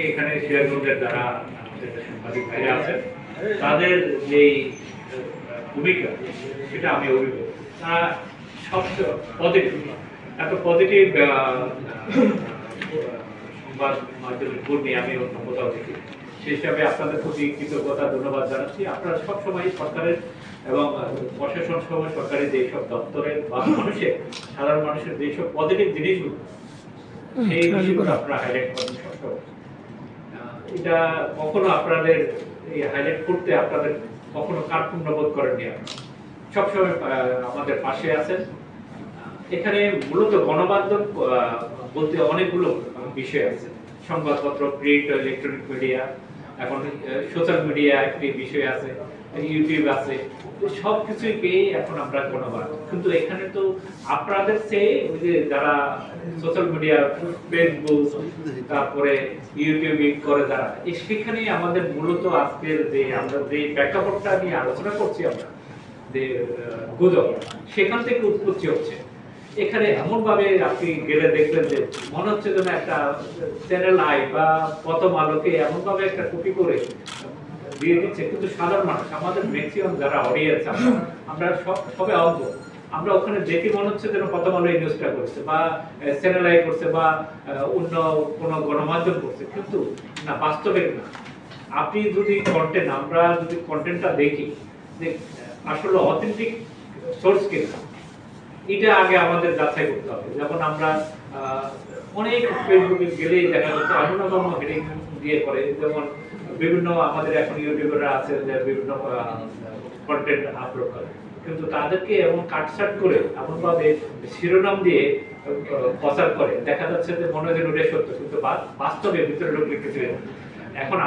এখানে শেয়ারহোল্ডার যারা আমাদের সাংবাদিক ভাইরা আছেন তাদের যেই ভূমিকা সেটা আমি অভিভূত। তারা সবচেয়ে পজিটিভ, এত পজিটিভ সংবাদ মাধ্যমের কর্মী আমি অন্য কোথাও দেখি। সেই হিসাবে আপনাদের প্রতি কৃতজ্ঞতা ধন্যবাদ জানাচ্ছি। আপনারা সবসময় সরকারের এবং প্রশাসন সহ সরকারি যেসব দপ্তরের বা মানুষের সাধারণ মানুষের যেসব পজিটিভ জিনিসগুলো সেই বিষয়গুলো আপনারা হাইলাইট করেন সবসময়। এটা কখনো আপনাদের এই হাইলাইট করতে আপনাদের কখনো কার্পণ্য বোধ করেননি। আপনারা সবসময় আমাদের পাশে আছেন। এখানে মূলত গণমাধ্যম বলতে অনেকগুলো বিষয় আছে, সংবাদপত্র, প্রিন্ট, ইলেকট্রনিক মিডিয়া, এখন সোশ্যাল মিডিয়া একটি বিষয় আছে, ইউটিউব আছে, সব কিছুই পেয়ে এখন আমরা গণমাধ্যম। কিন্তু এখানে তো আপনাদের চেয়ে ওই যে যারা সোশ্যাল মিডিয়া, ফেসবুক, তারপরে ইউটিউব করে যারা, সেখানেই আমাদের মূলত আজকের যে আমরা যে প্রেক্ষাপটটা নিয়ে আলোচনা করছি, আমরা যে গুজব, সেখান থেকে উৎপত্তি হচ্ছে। এখানে এমন ভাবে আপনি গেলে দেখবেন যে মনে হচ্ছে যেন একটা চ্যানেল আই বা প্রথম আলোকে এমন ভাবে একটা কপি করে দিয়ে দিচ্ছে, কিন্তু সাধারণ মানুষ, আমাদের ম্যাক্সিমাম যারা অডিয়েন্স, আমরা সবে অজ্ঞ। আমরা ওখানে দেখে মনে হচ্ছে যেন প্রথম আলো এই নিউজটা করছে বা চ্যানেল আই করছে বা অন্য কোনো গণমাধ্যম করছে, কিন্তু না, বাস্তবে না। আপনি যদি কন্টেন্ট, আমরা যদি কন্টেন্টটা দেখি যে আসলে অথেন্টিক সোর্স কিনা, এটা আগে আমাদের যাচাই করতে হবে। যেমন আমরা অনেক ফেসবুকে গেলেই দেখা যাচ্ছে এমন হেডিং দিয়ে করে, যেমন বিভিন্ন আমাদের এখন ইউটিউবাররা আছে যে বিভিন্ন কন্টেন্ট আপলোড করে, কিন্তু তাদেরকে এমন কাটছাট করে এমনভাবে শিরোনাম দিয়ে প্রচার করে, দেখা যাচ্ছে যে মনে হয় ওটা সত্য, কিন্তু বাস্তবে ভিতরে ঢুকলে কিছু এখন